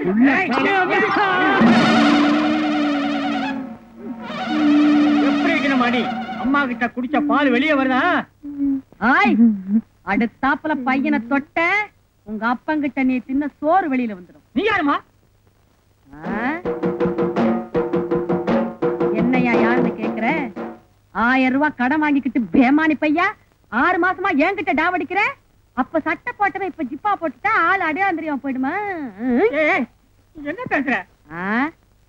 எப்படி இருக்கிற மாடி அம்மா கிட்ட குடிச்ச பால் வெளியே வருதா? அடுத்தாப்புல பையனை தொட்ட உங்க அப்பங்கிட்ட நீ தின்ன சோறு வெளியில வந்துடும். நீ யாருமா? என்னையா யாருன்னு கேக்குற? 1000 ரூபாய் கடன் வாங்கிக்கிட்டு பேமானி பையா 6 மாசமா என்கிட்ட டாவடிக்கிற. அப்ப சட்டை போட்டவன் இப்ப ஜிப்பா போட்டுட்டா ஆள் அடையாளம் தெரியாம போயிடுமா? என்ன பேசுற?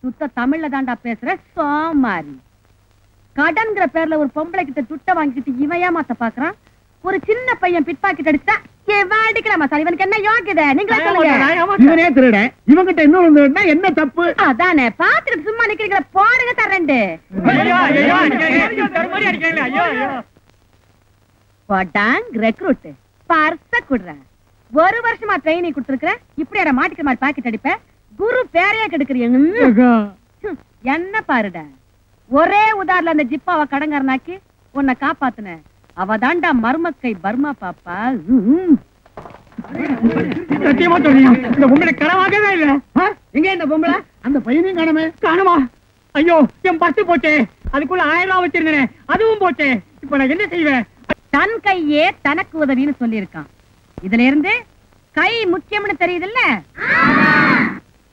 சுத்த தமிழ்ல தாண்டா பேசுற சோமாரி. கடன்கிற பேர்ல ஒரு பொம்பளை கிட்ட துட்ட வாங்கிக்கிட்டு இவன் ஏமாத்த பாக்குறான். ஒரு சின்ன பையன் பிட் பாக்கெட் அடிச்சா அடிக்கிற மசாலா. இவனுக்கு என்ன யோகிதை? நீங்களே சொல்லுங்க. இவனே திருட, இவங்கிட்ட இன்னொரு என்ன தப்பு? அதானே பாத்துக்கிட்டு சும்மா நிக்கிறீங்களா? போடுங்க தரேன்டு. ரெக்ரூட் பர்ச குடுற. ஒரு வருஷமா ட்ரைனிங் கொடுத்துருக்க. இப்படி யார மாட்டிக்கிற மாதிரி பாக்கெட் அடிப்ப. குரு பேரையே கெடுக்கிறீங்க. என்ன பாருட, ஒரே உதாரணம் அந்த ஜிப்பாவை கடங்காரனாக்கி உன்னை காப்பாத்துன அவ தாண்டா மருமக்கை பர்மா பாப்பா. சத்தியமா சொல்லியா? இந்த பொம்பளை கடவாகவே இல்ல. எங்க இந்த பொம்பளை? அந்த பையனையும் காணமே. காணுமா? ஐயோ, என் பத்து போச்சே. அதுக்குள்ள 1000 ரூபாய் வச்சிருந்தேன், அதுவும் போச்சே. இப்ப நான் என்ன செய்வேன்? தன் கையே தனக்கு உதவின்னு சொல்லியிருக்கான். இதுல இருந்து கை முக்கியம்னு தெரியுதுல்ல?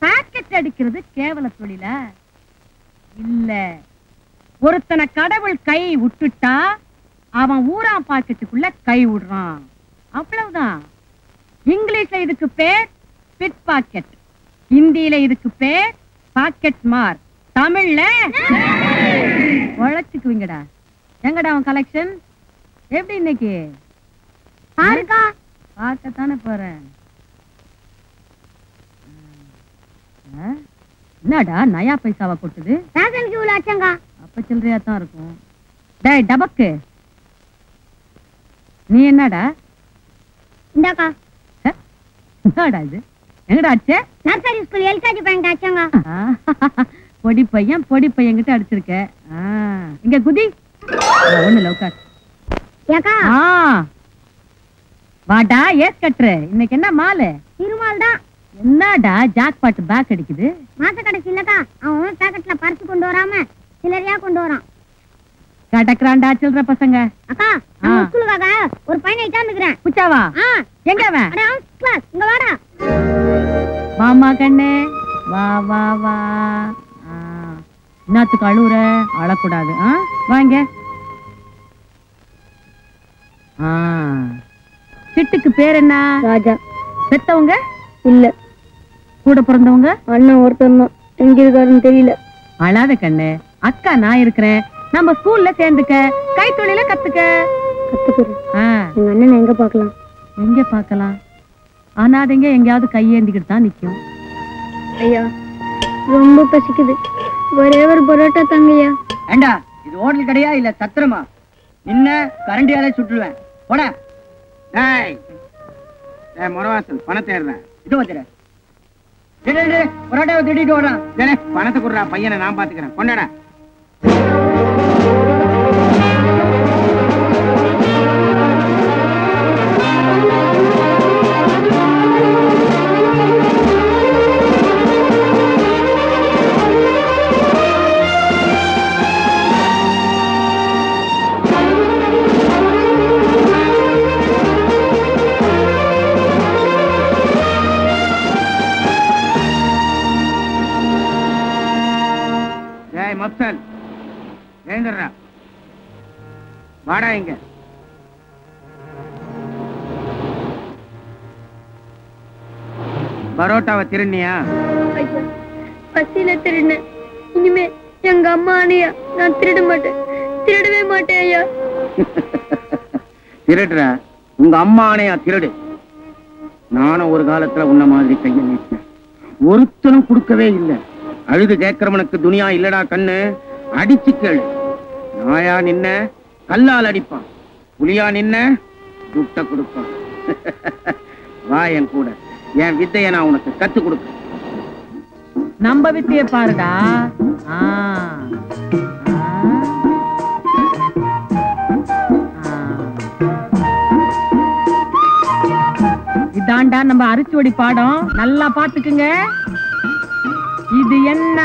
பாக்கெட் அடிக்கிறது கேவல தொழில இல்ல. ஒருத்தனை கடவுள் கை விட்டுட்டா அவன் ஊராம் பாக்கெட்டுக்குள்ள கை விடுறான். அவ்வளவுதான். இங்கிலீஷ்ல இதுக்கு பேர் பிட் பாக்கெட், ஹிந்தியில இதுக்கு பேர் பாக்கெட் மார், தமிழ்ல உழைச்சுக்குவீங்கடா. எங்கடா அவன் கலெக்ஷன்? எப்படி இன்னைக்கு பாருக்கா? பார்க்கத்தானே போறேன். என்னடா நயா பைசாவா கொட்டுது? அப்ப சில்லறையா தான் இருக்கும். டேய் டபக்கு, நீ என்னடா? இந்தாக்கா. என்னடா இது? எங்கடா அடிச்சே? நர்சரி ஸ்கூல் எல்கேஜி பையன் அடிச்சாங்க. பொடி பையன் கிட்ட அடிச்சிருக்க. இங்க குதி. ஒண்ணு லவுகார். ஏக்கா. வாடா ஏஸ் கட்ரு. இன்னைக்கு என்ன மாலு? திருமால் தான். என்னடா ஜாக்பாட் பேக் அடிக்குது? மாச கடைசி இல்லக்கா, அவன் பேக்கெட்ல பறிச்சு கொண்டு வராம சிலரியா கொண்டு வரான். கடக்குறான்டா சில்லற பசங்க. அக்கா, நம்ம ஸ்கூலுக்காக ஒரு பையனை இட்டாந்துக்கிறேன். குச்சாவா? எங்க அவன்? அட கிளாஸ் இங்க வாடா. மாமா கண்ணே வா வா வா. என்னத்துக்கு அழுவுற? அழக்கூடாது. வாங்க. சிட்டுக்கு பேர் என்ன? ராஜா. பெத்தவங்க? இல்ல. கூட பிறந்தவங்க? அண்ணன் ஒருத்தன் தான். எங்க இருக்காருன்னு தெரியல. அழாத கண்ணு. அக்கா நான் இருக்கிறேன். நம்ம ஸ்கூல்ல சேர்ந்துக்க, கைத்தொழில கத்துக்க. கத்துக்கிறேன். எங்க அண்ணன் எங்க பாக்கலாம்? எங்க பாக்கலாம்? அனாதைங்க எங்கயாவது கையேந்திக்கிட்டு தான் நிக்கும். ஐயா ரொம்ப பசிக்குது, ஒரே ஒரு பரோட்டா தாங்கய்யா. ஏண்டா இது ஹோட்டல் கடையா இல்ல சத்திரமா? நின்ன கரண்டியாலே சுட்டுடுவேன். போட. முறவாசல் பணத்தை ஏறுறேன். இது வந்துடு. பரோட்டாவை திட்டிட்டு வரான். பணத்தை கொடுறா, பையனை நான் பாத்துக்கிறேன். கொண்டாடா. மப்சல் எழுந்துடுறா. வாடா. இங்க பரோட்டாவை திருநியா? பசியில திருடு. இனிமே எங்க அம்மா அணியா நான் திருட மாட்டேன், திருடவே மாட்டேன் ஐயா. திருடுற? உங்க அம்மா ஆணையா திருடு. நானும் ஒரு காலத்துல உன்ன மாதிரி கையை நீட்டினேன், ஒருத்தனும் கொடுக்கவே இல்லை. அழுது கேட்கிறவனுக்கு துணியா இல்லடா கண்ணு. அடிச்சு கேளு. நாயா நின்ன கல்லால் அடிப்பான், புலியா நின்ன துட்ட கொடுப்பான். வா என் கூட, என் வித்தைய நான் உனக்கு கத்து கொடுப்பேன். நம்ம வித்தைய பாருடா. இதாண்டா நம்ம அரிச்சோடி பாடம். நல்லா பாத்துக்குங்க. இது என்ன?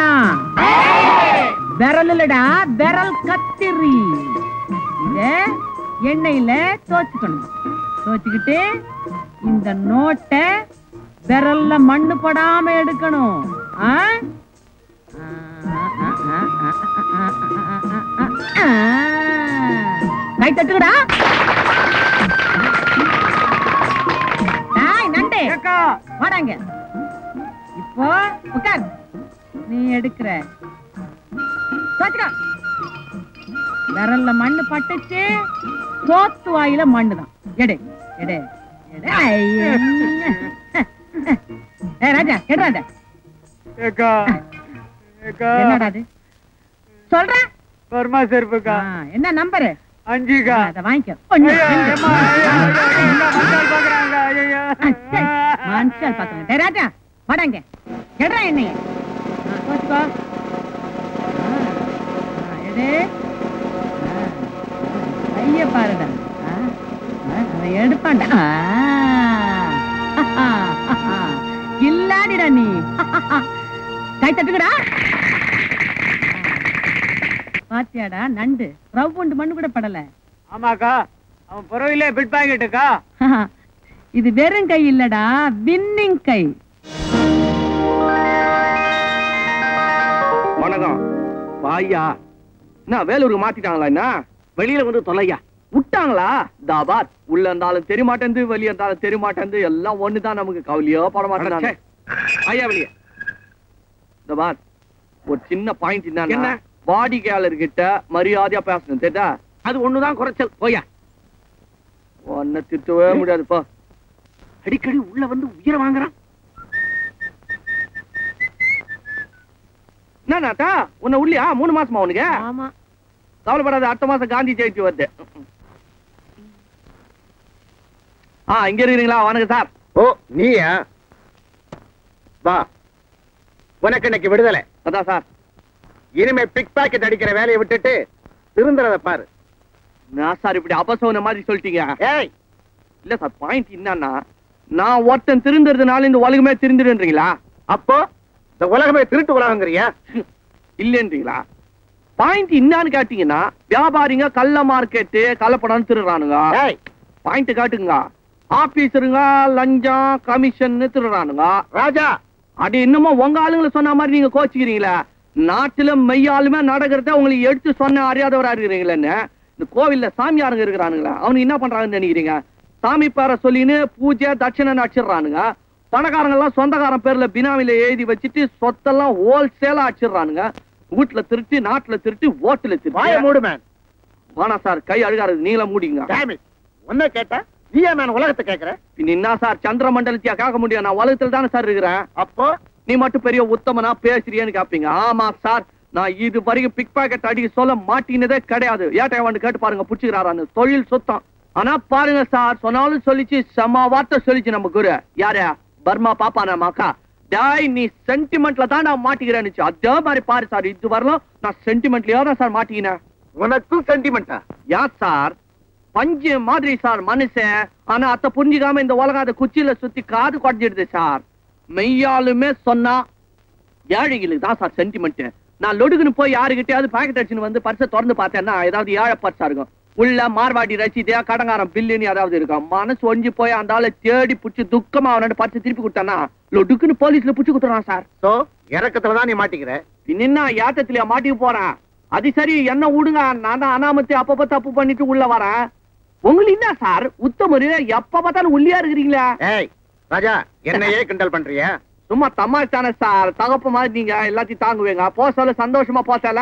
விரல் இல்லடா, விரல் கத்திரி. இத எண்ணெயில தோச்சுக்கணும். தோச்சுக்கிட்டு இந்த நோட்டை விரல்ல மண்ணு படாம எடுக்கணும். கை தட்டுக்கடா. நண்டே வாடாங்க. இப்போ உட்கார். நீ எடுக்கிற விரல்ல மண்ணு பட்டுச்சு, சோத்து வாயில மண்ணுதான். எடு எடு எடு. ராஜா எடுறாத. என்னடா அது சொல்றேன்? பர்மா செருப்புக்கா. என்ன நம்பரு? 5க்கா. அத வாங்கிக்க. மனுஷால் பாத்துங்க. ராஜா வாடாங்க. எடுறா என்னைய. தோச்சுக்கோ. எடு. கைய பாருடா. எடுப்பாண்டா. கில்லாடிடா நீ. கை தட்டுக்கடா. பாத்தியாடா நண்டு ரவுண்டு மண்ணு கூட படல. ஆமாக்கா, அவன் பரவாயில்ல பிட் பாக்கெட்டுக்கா. இது வெறும் கை இல்லடா, வின்னிங் கை. வணக்கம் வாயா. என்ன வேலூருக்கு மாத்திட்டாங்களா? என்ன வெளியில வந்து தொலையா விட்டாங்களா? தாபாத் உள்ள இருந்தாலும் தெரிய மாட்டேந்து, வெளியே இருந்தாலும் தெரிய மாட்டேந்து. எல்லாம் ஒண்ணுதான், நமக்கு கவலையோ பட மாட்டேன். ஐயா வெளியே தாபாத் ஒரு சின்ன பாயிண்ட். என்ன வாடிக்கையாளர் கிட்ட மரியாதையா பேசணும் தெரியா? அது ஒண்ணுதான் குறைச்சல். போயா ஒன்ன திட்டவே முடியாதுப்பா. அடிக்கடி உள்ள வந்து உயிரை வாங்குறான். என்னடா உன்னை உள்ளியா? 3 மாசமா உனக்கு? ஆமா. கவலைப்படாத, அடுத்த மாசம் காந்தி ஜெயந்தி வருது. இங்க இருக்கிறீங்களா? வணக்கம் சார். ஓ நீயா? வா, உனக்கு இன்னைக்கு விடுதலை. அதான் சார். இனிமே பிக் பாக்கெட் அடிக்கிற வேலையை விட்டுட்டு திருந்துறத பாரு. நான் சார் இப்படி அபசவன மாதிரி சொல்லிட்டீங்க. ஏய் இல்ல சார், பாயிண்ட் என்னன்னா, நான் ஒருத்தன் திருந்துறதுனால இந்த உலகமே திருந்துடுன்றீங்களா? அப்போ இந்த உலகமே திருட்டு உலகங்கிறியா? இல்லன்றீங்களா? பாயிண்ட் என்னன்னு கேட்டீங்கன்னா, வியாபாரிங்க கள்ள மார்க்கெட்டு கள்ளப்படம் திருடுறானுங்க. பாயிண்ட் காட்டுங்க. ஆபீசருங்க லஞ்சம் கமிஷன் திருடுறானுங்க. ராஜா அது என்னமோ உங்க ஆளுங்களை சொன்ன மாதிரி நீங்க கோச்சிக்கிறீங்களா? நாட்டுல மெய்யாலுமே நடக்கிறத உங்களுக்கு எடுத்து சொன்ன அறியாதவரா இருக்கிறீங்களேன்னு. இந்த கோவில்ல சாமியாருங்க இருக்கிறானுங்களா, அவனுக்கு என்ன பண்றாங்கன்னு நினைக்கிறீங்க? சாமி பேரை சொல்லின்னு பூஜை தட்சணை அடிச்சிடறானுங்க. பணக்காரங்க எல்லாம் சொந்தக்காரன் பேர்ல பினாமில எழுதி வச்சுட்டு சொத்தெல்லாம் ஹோல்சேலா அடிச்சிடறானுங்க. வீட்டுல திருட்டு, நாட்டுல திருட்டு, ஓட்டுல திருட்டு. மூடுமேன். வானா சார், கை அழுகாது, நீங்களா மூடிங்க. ஒன்ன கேட்டா நீ ஏன் உலகத்தை கேட்கிற? என்ன சார் சந்திர மண்டலத்தையா கேட்க முடியும்? நான் உலகத்துல தானே சார் இருக்கிறேன். அப்போ நீ மட்டும் பெரிய உத்தமனா பேசுறியன்னு கேப்பீங்க. ஆமா சார், நான் இது வரைக்கும் பிக் பாக்கெட் அடிக்க சொல்ல மாட்டினதே கிடையாது. ஏட்டை வந்து கேட்டு பாருங்க, புடிச்சுக்கிறாரான்னு. தொழில் சுத்தம். ஆனா பாருங்க சார், சொன்னாலும் சொல்லிச்சு, செம்ம வார்த்தை சொல்லிச்சு நம்ம குரு. யாரு? பர்மா பாப்பா நம்ம அக்கா. டாய் நீ சென்டிமெண்ட்ல தான் நான் மாட்டிக்கிறேன்னு. அதே மாதிரி பாரு சார், இது வரலாம் நான் சென்டிமெண்ட்லயே தான் சார் மாட்டிக்கினேன். உனக்கும் சென்டிமெண்டா? யா சார், பஞ்சு மாதிரி சார் மனுஷன். ஆனா அத்த புரிஞ்சுக்காம இந்த உலகம் அதை குச்சியில சுத்தி காது குறைஞ்சிடுது சார். மெய்யாலுமே சொன்னா ஏழைகளுக்கு தான் சார் சென்டிமெண்ட். நான் லொடுக்குன்னு போய் யாருக்கிட்டையாவது பாக்கெட் அடிச்சுன்னு வந்து பர்சை திறந்து பார்த்தேன்னா ஏதாவது ஏழை பர்சா இருக்கும். உள்ள மார்வாடி ரசீதியா கடங்காரம் பில்லுன்னு ஏதாவது இருக்கும். மனசு ஒஞ்சி போய் அந்த ஆளை தேடி புடிச்சு துக்கமா அவனோட பர்சை திருப்பி கொடுத்தானா லொடுக்குன்னு போலீஸ்ல புடிச்சு கொடுத்துறான் சார். சோ இறக்கத்துலதான் நீ மாட்டிக்கிற. பின்னா ஏத்தத்திலயா மாட்டிக்க போறேன்? அது சரி, என்ன விடுங்க, நான் தான் அனாமத்து அப்பப்ப தப்பு பண்ணிட்டு உள்ள வரேன். உங்களுக்கு என்ன சார் உத்தமரு, எப்ப பார்த்தாலும் உள்ளியா இருக்கிறீங்களா? ஏய் ராஜா, என்னையே கிண்டல் பண்றியா? சும்மா தமாஷான சார், தகப்ப மாதிரி நீங்க எல்லாத்தையும் தாங்குவீங்க. போசல சந்தோஷமா போசல.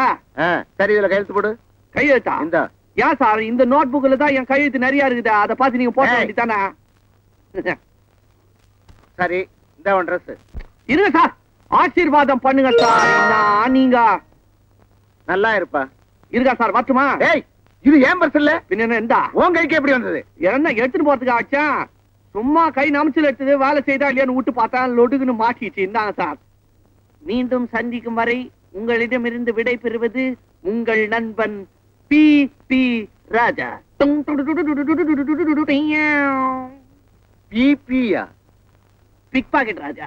சரி, இதுல கையெழுத்து போடு. கையெழுத்தா? இந்த ஏன் சார், இந்த நோட் புக்ல தான் என் கையெழுத்து நிறைய இருக்குது. அதை பார்த்து நீங்க போட வேண்டியதானே? சரி, இந்த ஒன் ட்ரெஸ் இருங்க சார், ஆசீர்வாதம் பண்ணுங்க சார். நீங்க நல்லா இருப்பா. இருக்கா சார், வரட்டுமா? ஏய், இது ஏன் பர்ஸ் இல்ல? பின்ன எந்த உன் கைக்கு எப்படி வந்தது? என்ன எடுத்துட்டு போறதுக்கு ஆச்சா? சும்மா கை நமைச்சல் எடுத்தது, வேலை செய்தா இல்லையான்னு விட்டு பார்த்தா லொடுக்குன்னு மாட்டிச்சு. இந்தாங்க சார். மீண்டும் சந்திக்கும் வரை உங்களிடமிருந்து விடை பெறுவது உங்கள் நண்பன் பி ராஜா. பிபியா? பிக் பாக்கெட் ராஜா.